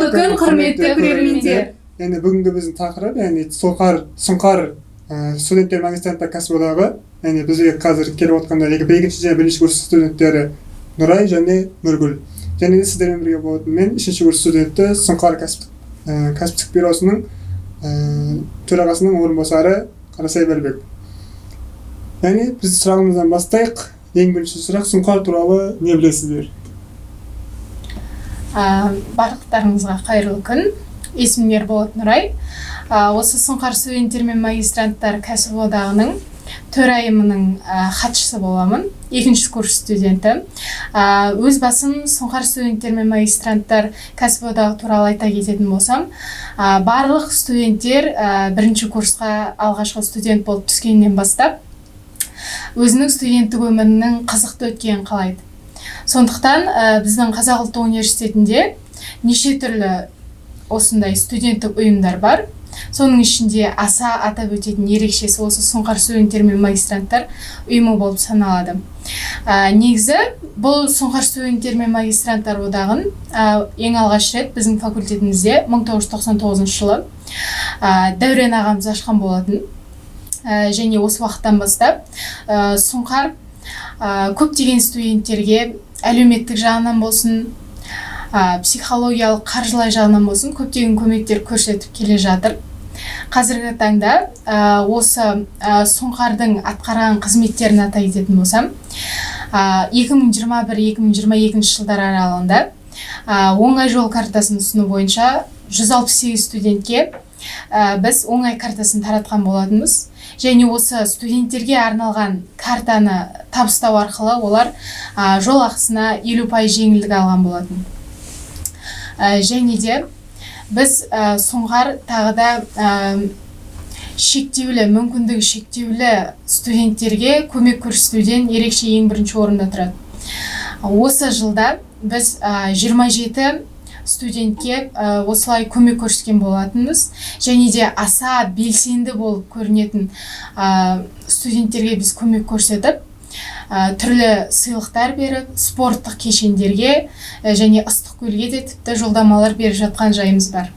Қайырлы күн, құрметті көрермендер. Енді бүгінгі біздің тақырып, яғни сұңқар студенттер магистранттар кәсіподағы, яғни бізге қазір келіп отқанда екінші және бірінші курс студенттері Нұрай және Нұргүл. Және де сіздермен бірге болатын мен үшінші курс студенті Сұңқар кәсіптік бюросының төрағасының орынбасары Қарасай Бәлбек. Яғни біз сұрағымыздан бастайық. Ең бірінші сұрақ, Сұңқар туралы не білесіздер? Барлықтарыңызға қайырлы күн. Есімім Ерболат Нұрай. Осы Сұңқар студенттер мен магистранттар кәсіподағының төрайымының хатшысы боламын. Екінші курс студенті. Өз басым Сұңқар студенттер мен магистранттар кәсіподағы туралы айта кететін болсам, барлық студенттер бірінші курсқа алғашқы студент болып түскеннен бастап өзінің студенттік өмірінің қызықты өткенін қалайды. Сондықтан біздің Қазақ ұлттық университетінде неше түрлі осындай студенттік ұйымдар бар. Соның ішінде аса атап өтетін ерекшесі осы Сұңқар студенттер мен магистранттар ұйымы болып саналады. Негізі бұл Сұңқар студенттер мен магистранттар одағын ең алғаш рет біздің факультетімізде 1999 жылы Дәурен ағамыз ашқан болатын. Және осы уақыттан бастап Сұңқар көптеген студенттерге әлеуметтік жағынан болсын, психологиялық, қаржылай жағынан болсын, көптеген көмектер көрсетіп келе жатыр. Қазіргі таңда осы Сұңқардың атқарған қызметтерін атай кететін болсам, 2021-2022 жылдар аралығында оңай жол картасын ұсыну бойынша 168 студентке біз оңай картасын таратқан болатынбыз. Және осы студенттерге арналған картаны табыстау арқылы олар жол ақысына 50% жеңілдік алған болатын. Және де біз Сұңқар тағы да мүмкіндігі шектеулі студенттерге көмек көрсетуден ерекше ең бірінші орында тұрады. Осы жылда біз 27 студентке осылай көмек көрсеткен болатынбыз. Және де аса белсенді болып көрінетін студенттерге біз көмек көрсетіп, түрлі сыйлықтар беріп, спорттық кешендерге және Ыстықкөлге де тіпті жолдамалар беріп жатқан жайымыз бар.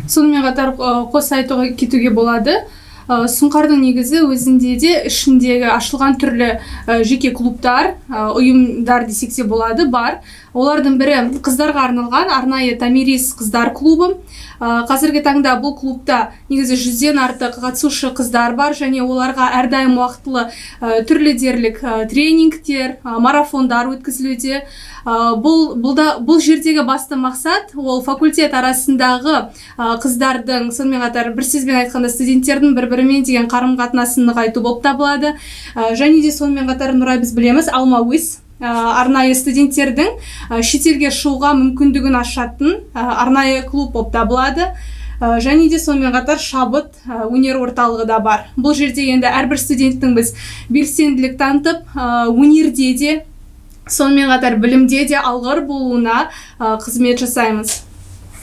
Сонымен қатар қоса айтуға кетуге болады. Сұңқардың негізі өзінде де ішіндегі ашылған түрлі жеке клубтар, ұйымдар десек те болады, бар. Олардың бірі қыздарға арналған арнайы Томирис қыздар клубы. Қазіргі таңда бұл клубта негізі 100-ден артық қатысушы қыздар бар, және оларға әрдайым уақытылы түрлі дерлік тренингтер, марафондар өткізілуде. Бұл жердегі басты мақсат ол факультет арасындағы қыздардың, сонымен қатар бір сөзбен айтқанда студенттердің бір-бірімен деген қарым-қатынасын нығайту болып табылады. Және де сонымен қатар Нұрай біз білеміз, Алма-Уис арнайы студенттердің шетелге шығуға мүмкіндігін ашатын арнайы клуб болып табылады. Және де сонымен қатар шабыт өнер орталығы да бар. Бұл жерде енді әрбір студенттің біз белсенділік танытып, өнерде де, сонымен қатар білімде де алғыр болуына қызмет жасаймыз.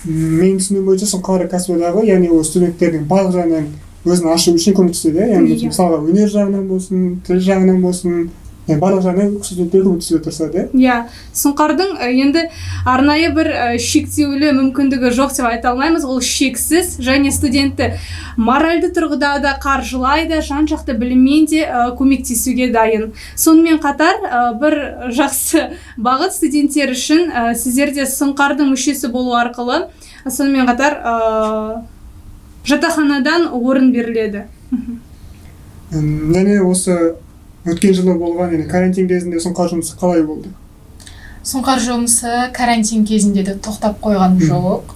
Мен түсінуім бойынша Сұңқар кәсіподағы, яғни ол студенттердің барлық жағынан өзін ашу үшін көмектеседі. Яғни мысалға өнер жағынан болсын, тіл жағынан болсын, барлық жағынан студенттерге көмектесуге тырысады. Сұңқардың енді арнайы бір шектеулі мүмкіндігі жоқ деп айта алмаймыз. Ол шексіз, және студентті моральды тұрғыда да, қаржылай да, жан-жақты біліммен де көмектесуге дайын. Сонымен қатар бір жақсы бағыт студенттер үшін сіздерде Сұңқардың мүшесі болу арқылы, сонымен қатар жатақханадан орын беріледі. Және осы өткен жылы болған, карантин кезінде Сұңқар жұмысы қалай болды? Сұңқар жұмысы карантин кезінде де тоқтап қойған жоқ.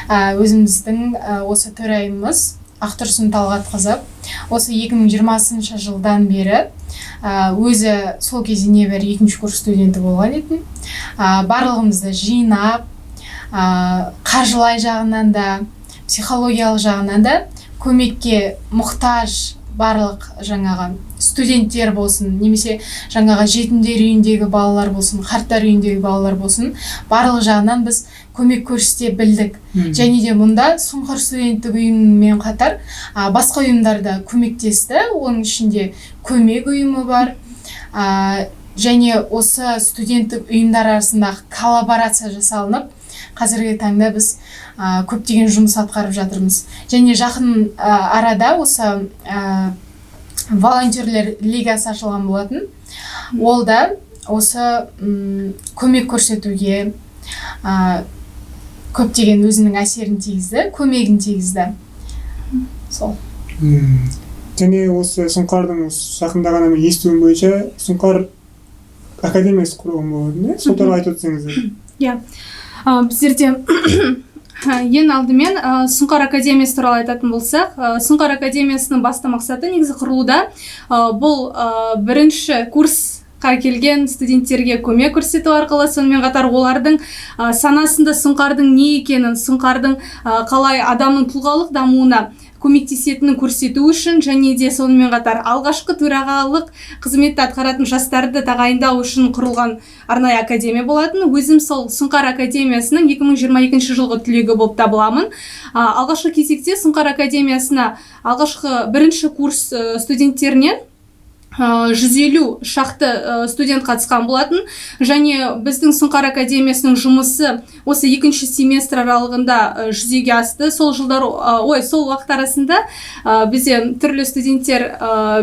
Өзіміздің осы төрайымыз Ақтұрсын Талғатқызы осы 2020 жылдан бері өзі сол кезде небәрі екінші курс студенті болған етін. Барлығымызды жинап, қаржылай жағынан да, психологиялық жағынан да көмекке мұқтаж барлық жаңағы студенттер болсын, немесе жаңағы жетімдер үйіндегі балалар болсын, қарттар үйіндегі балалар болсын, барлық жағынан біз көмек көрсете білдік. Және де мұнда Сұңқар студенттік ұйымымен қатар басқа ұйымдар да көмектесті. Оның ішінде көмек ұйымы бар. Және осы студенттік ұйымдар арасында коллаборация жасалынып, қазіргі таңда біз көптеген жұмыс атқарып жатырмыз. Және жақын арада осы волонтерлер лигасы ашылған болатын. Ол да осы көмек көрсетуге көптеген өзінің әсерін тигізді, көмегін тигізді. Сол. Және осы Сұңқардың жақында ғана мен естуім бойынша Сұңқар академиясы құрылған болатын, сол туралы айтып өтсеңіздер. Иә. Біздерде ең алдымен Сұңқар академиясы туралы айтатын болсақ, Сұңқар академиясының басты мақсаты негізі құрылуда бұл бірінші курсқа келген студенттерге көмек көрсету арқылы, сонымен қатар олардың санасында Сұңқардың не екенін, Сұңқардың қалай адамның тұлғалық дамуына көмектесетінін көрсету үшін, және де сонымен қатар алғашқы төрағалық қызметті атқаратын жастарды тағайындау үшін құрылған арнайы академия болатын. Өзім сол Сұңқар академиясының 2022 жылғы түлегі болып табыламын. Алғашқы кезекте Сұңқар академиясына алғашқы бірінші курс студенттерінен 150 шақты студент қатысқан болатын, және біздің Сұңқар академиясының жұмысы осы екінші семестр аралығында жүзеге асты. Сол уақыт арасында бізде түрлі студенттер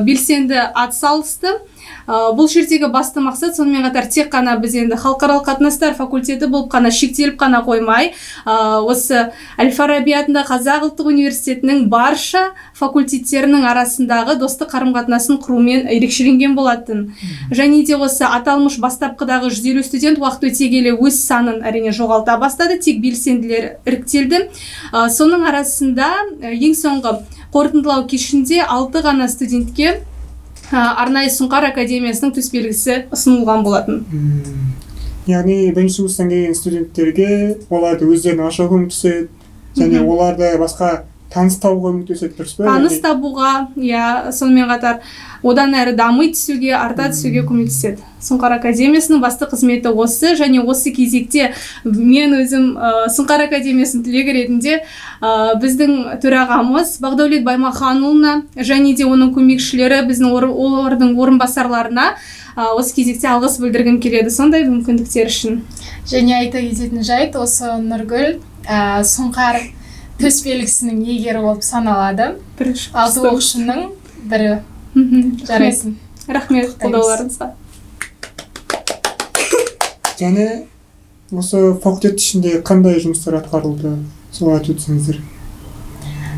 белсенді атсалысты. Бұл жердегі басты мақсат сонымен қатар тек қана біз енді халықаралық қатынастар факультеті болып қана шектеліп қана қоймай, осы Әл-Фараби атындағы Қазақ ұлттық университетінің барша факультеттерінің арасындағы достық қарым-қатынасын құрумен ерекшеленген болатын. Және де осы аталмыш бастапқыдағы 150 студент уақыт өте келе өз санын әрине жоғалта бастады, тек белсенділер іріктелді. Соның арасында ең соңғы қорытындылау кешінде 6 ғана студентке арнайы Сұңқар академиясының төсбелгісі ұсынылған болатын. Яғни бірінші курстан келген студенттерге оларды өздерін ашуға көмектеседі, және оларды басқа таныс табуға көмектеседі, дұрыс па? Таныс табуға, сонымен қатар одан әрі дами түсуге, арта түсуге көмектеседі. Сұңқар академиясының басты қызметі осы, және осы кезекте мен өзім Сұңқар академиясының түлегі ретінде біздің төрағамыз Бағдаулет Баймаханұлына және де оның көмекшілері, біздің олардың орынбасарларына осы кезекте алғыс білдіргім келеді, сондай мүмкіндіктер үшін. Және айта кететін жайт, осы Нұргүл Сұңқар төсбелгісінің иегері болып саналады. 6 оқушының бірі. Жарайсың. Рахмет қолдауларыңызға. Және осы факультет ішінде қандай жұмыстар атқарылды, сол айтып өтсеңіздер.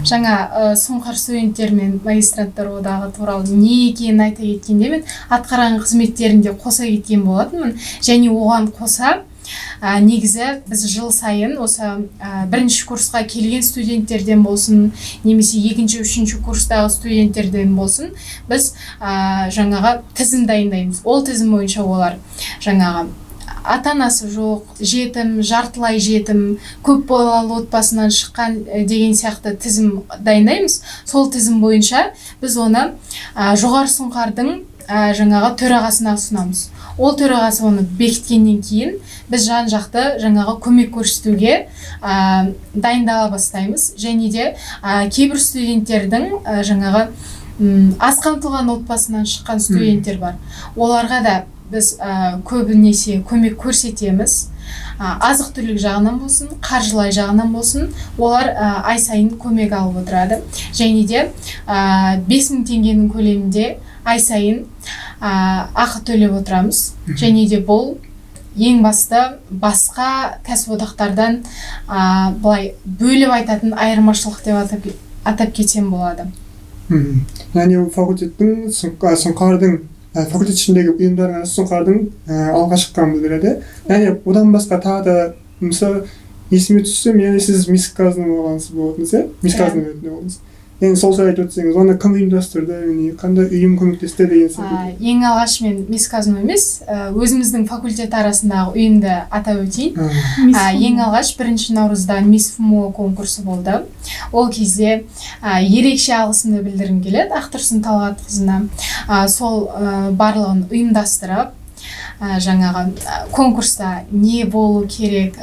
Жаңа Сұңқар студенттер мен магистранттар одағы туралы не екенін айта кеткенде мен атқарған қызметтерінде қоса кеткен болатынмын. Және оған қоса негізі біз жыл сайын осы бірінші курсқа келген студенттерден болсын, немесе екінші, үшінші курстағы студенттерден болсын, біз жаңаға тізім дайындаймыз. Ол тізім бойынша олар жаңаға ата-анасы жоқ, жетім, жартылай жетім, көп балалы отбасынан шыққан деген сияқты тізім дайындаймыз. Сол тізім бойынша біз оны жоғары Сұңқардың жаңаға төрағасына ұсынамыз. Ол төрағасы оны бекіткеннен кейін біз жан-жақты жаңаға көмек көрсетуге дайындала бастаймыз. Және де кейбір студенттердің жаңаға аз қамтылған отбасынан шыққан студенттер бар. Оларға да біз көбінесе көмек көрсетеміз. Азық-түлік жағынан болсын, қаржылай жағынан болсын, олар ай сайын көмек алып отырады. Және де 5000 теңгенің көлемінде ай сайын ақы төлеп отырамыз. Және де бұл ең басты басқа кәсіподақтардан былай бөліп айтатын айырмашылық деп атап кетсем болады. Яғни факультеттің Сұңқардың факультет ішіндегі ұйымдардың Сұңқардың алға шыққанын білдіреді. Яғни одан басқа тағы да мысалы есіме түссе, яғни сіз Мисс Казының болғансыз болатынсыз, Мисс Казының ретінде болдыңыз. Енді сол жайлы айтып өтсеңіз, оны кім ұйымдастырды, қандай ұйым көмектесті деген сияқты. Ең алғаш мен Мисс Казының емес, өзіміздің факультет арасындағы ұйымды атап өтейін. Ең алғаш 1 наурызда Мисс ФМО конкурсы болды. Ол кезде ерекше алғысымды білдіргім келеді Ақтұрсын Талғатқызына. Сол барлығын ұйымдастырып, жаңағы конкурста не болу керек,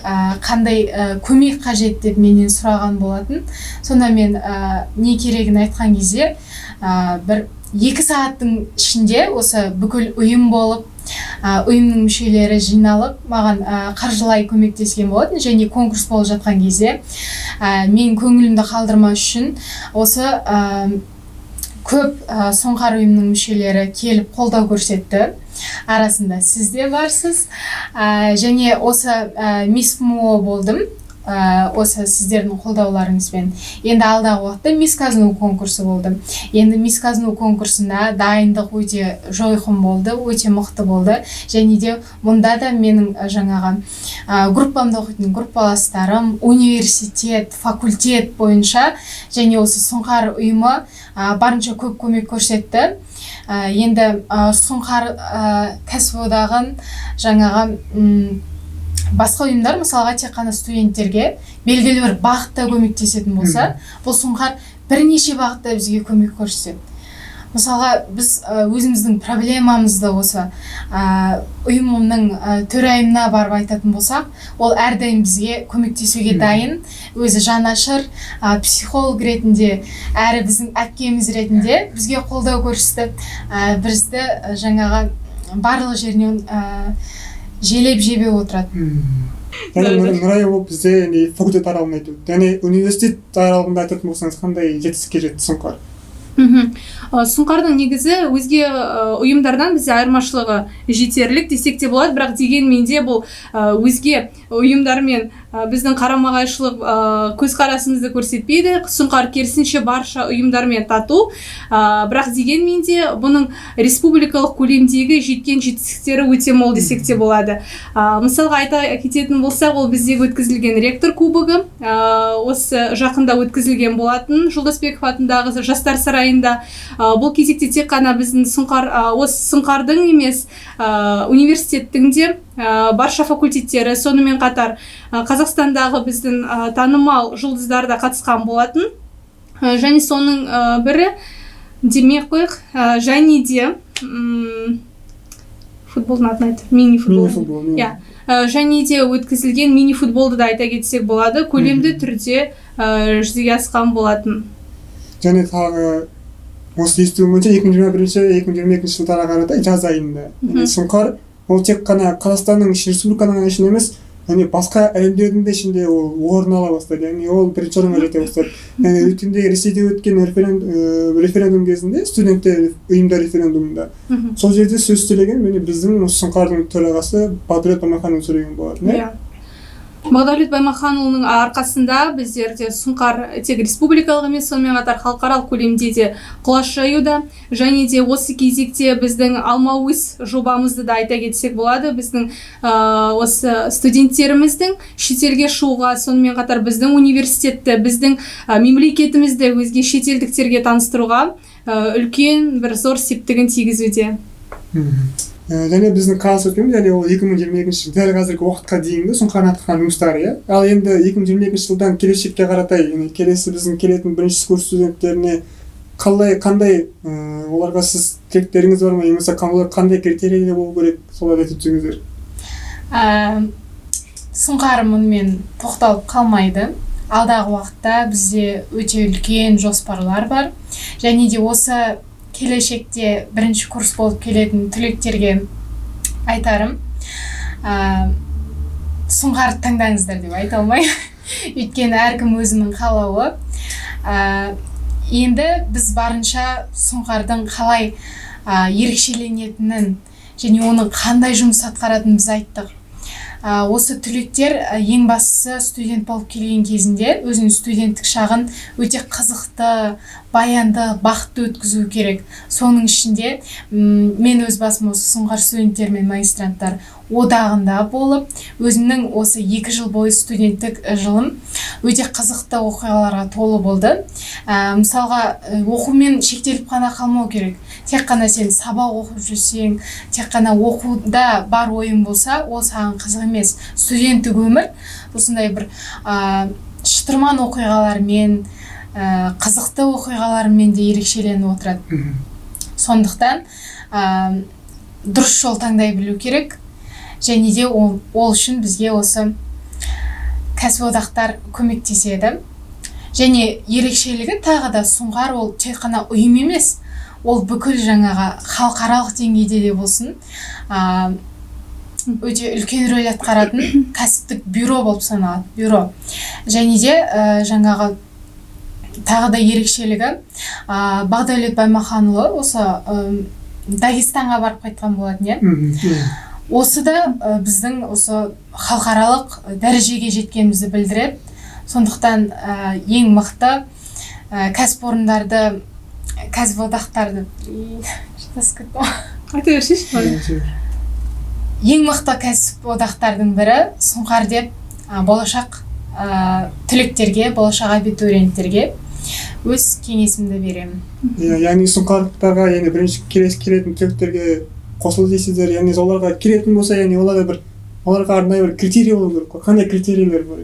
қандай көмек қажет деп менен сұраған болатын. Сонда мен не керегін айтқан кезде бір 2 сағаттың ішінде осы бүкіл ұйым болып ұйымның мүшелері жиналып маған қаржылай көмектескен болатын, және конкурс болып жатқан кезде мен көңілімді қалдырмас үшін осы көп сұңқар ұйымның мүшелері келіп қолдау көрсетті. Арасында сіз де барсыз, және осы мисс МО болдым. Осы сіздердің қолдауларыңызбен. Енді алдағы уақытта мисс Казну конкурсы болды. Енді мисс Казну конкурсына дайындық өте жойқын болды, өте мықты болды. Және де мұнда да менің жаңағы группамда оқитын группаластарым, университет, факультет бойынша және осы сұңқар ұйымы барынша көп көмек көрсетті. Енді сұңқар кәсіподағын жаңағы басқа ұйымдар мысалға тек қана студенттерге белгілі бір бағытта көмектесетін болса, бұл сұңқар бірнеше бағытта бізге көмек көрсетеді. Мысалға біз өзіміздің проблемамызды осы ұйымның төрайымына барып айтатын болсақ, ол әрдайым бізге көмектесуге дайын, өзі жанашыр, психолог ретінде, әрі біздің әпкеміз ретінде бізге қолдау көрсетті. Бізді жаңағы барлық жерінен желеп жебе отырады. Нұрай ол бізде факультет аралығында айтады. Яғни университет аралығында айтатын болсаңыз, қандай жетістікке жетті сұңқар? Сұңқардың негізі өзге ұйымдардан бізде айырмашылығы жетерлік десек те болады, бірақ дегенмен де бұл өзге ұйымдармен біздің қарама-қайшылық көзқарасымызды көрсетпейді. Сұңқар керісінше барша ұйымдармен тату, бірақ дегенмен де бұның республикалық көлемдегі жеткен жетістіктері өте мол десек те болады. Мысалға айта кететін болсақ, ол біздегі өткізілген ректор кубогы осы жақында өткізілген болатын, Жолдасбеков атындағы жастар сарайында. Бұл кезекте тек қана біздің осы сұңқардың емес, университеттің де барша факультеттері, сонымен қатар Қазақстандағы біздің танымал жұлдыздар да қатысқан болатын. Және соның бірі демек қойық, және де футболдың атын айтып, мини-футбол. Және де өткізілген мини-футболды да айта кетсек болады, көлемді түрде жүзеге асқан болатын. Және тағы осы естуім бойынша 2021-2022 жылдарға қаратай жаз айында. Сұңқар ол тек қана Қазақстанның республиканың ішінде емес, басқа әлемдердің де ішінде ол орын ала бастады. Ол бірінші орынға жете бастады. Өткенде Ресейде өткен референдум кезінде, студенттер ұйымдар референдумында. Сол жерде сөз сөйлеген біздің сұңқардың төрағасы Бақдәулет Баймаханұлы сөйлеген болатын. Бақдәулет Баймаханұлының арқасында біздерде сұңқар тек республикалық емес, сонымен қатар халықаралық көлемде де құлаш жаюда. Және де осы кезекте біздің Алмауыз жобамызды да айта кетсек болады. Біздің осы студенттеріміздің шетелге шығуға, сонымен қатар біздің университетті, біздің мемлекетімізді өзге шетелдіктерге таныстыруға үлкен бір зор септігін тигізуде. Және біздің қаласы өткеніміз, және ол 2022 дәл қазіргі уақытқа дейінгі сұңқардың атқарған жұмыстары. Ал енді 2022 жылдан келешекке қаратай, келесі біздің келетін бірінші курс студенттеріне қандай оларға сіз тілектеріңіз бар ма, немесе қандай критерийлер болу керек, соларды айтып өтсеңіздер? Сұңқар мұнымен тоқталып қалмайды. Алдағы уақытта бізде өте үлкен жоспарлар бар. Және де осы келешекте бірінші курс болып келетін түлектерге айтарым, сұңқарды таңдаңыздар деп айта алмаймын. Өйткені әркім өзінің қалауы. Енді біз барынша сұңқардың қалай ерекшеленетінін және оның қандай жұмыс атқаратынын біз айттық. Осы түлектер ең бастысы студент болып келген кезінде өзінің студенттік шағын өте қызықты, баянды, бақытты өткізу керек. Соның ішінде мен өз басым осы сұңқар студенттер мен магистранттар одағында болып, өзімнің осы 2 жыл бойы студенттік жылым өте қызықты оқиғаларға толы болды. Мысалға, оқумен шектеліп қана қалмау керек. Тек қана сен сабақ оқып жүрсең, тек қана оқуда бар ойың болса, ол саған қызық емес. Студенттік өмір осындай бір шытырман оқиғалармен, қызықты оқиғалармен де ерекшеленіп отырады. Сондықтан дұрыс жол таңдай білу керек. Және де ол үшін бізге осы кәсіподақтар көмектеседі. Және ерекшелігі тағы да сұңқар ол тек қана ұйым емес, ол бүкіл жаңағы халықаралық деңгейде де болсын өте үлкен рөл атқаратын кәсіптік бюро болып саналады, бюро. Және де жаңағы тағы да ерекшелігі Бақдәулет Баймаханұлы осы Дагестанға барып қайтқан болатын, иә. Осы да біздің осы халықаралық дәрежеге жеткенімізді білдіреді. Сондықтан ең мықты кәсіпорындарды, кәсіподақтарды ең мықты кәсіподақтардың бірі Сұңқар деп болашақ түлектерге, болашақ абитуриенттерге өз кеңесімді беремін. Яғни Сұңқарлықтарға, яғни бірінші келетін түлектерге қосылды дейсіздер, яғни оларға келетін болса, яғни оларға арнайы бір критерий болу керек қой. Қандай критерийлер бар?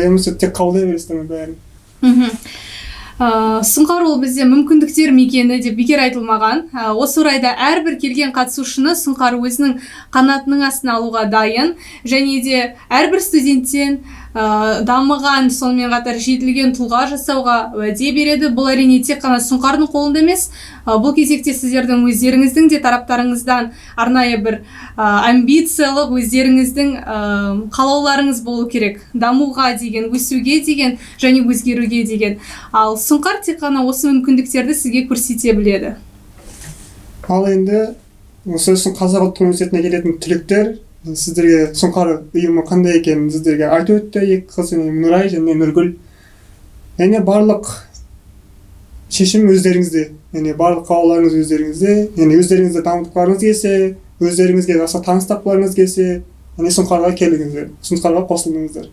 Яғни тек қабылдай бересіздер ме бәрін? Сұңқар ол бізде мүмкіндіктер мекені деп бекер айтылмаған. Осы орайда әрбір келген қатысушыны Сұңқар өзінің қанатының астына алуға дайын, және де әрбір студенттен дамыған, сонымен қатар жетілген тұлға жасауға уәде береді. Бұл әрине тек қана Сұңқардың қолында емес, бұл кезекте сіздердің өздеріңіздің де тараптарыңыздан арнайы бір амбициялық өздеріңіздің қалауларыңыз болу керек. Дамуға деген, өсуге деген және өзгеруге деген. Ал Сұңқар тек қана осы мүмкіндіктерді сізге көрсете біледі. Ал енді осы Қазақ ұлттық университетіне келетін түлектер сіздерге Сұңқар ұйымы қандай екенін сіздерге айтып өтті. Екі қыз, Нұрай және Нұргүл. Яғни барлық шешім өздеріңізде, яғни барлық қалауларыңыз өздеріңізде, яғни өздеріңізді дамытқыларыңыз келсе, өздеріңізге жақсы таныс тапқыларыңыз келсе, яғни Сұңқарға келдіңіздер, Сұңқарға қосылдыңыздар.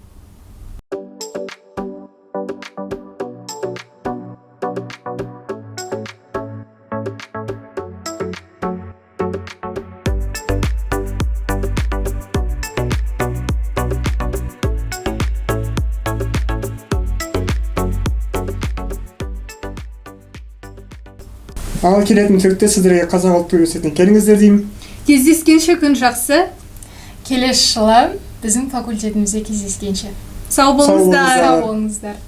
Ал келетін түлектер сіздерге Қазақ ұлттық университетіне келіңіздер деймін. Кездескенше күн жақсы. Келесі жылы біздің факультетімізде кездескенше. Сау болыңыздар. Сау болыңыздар.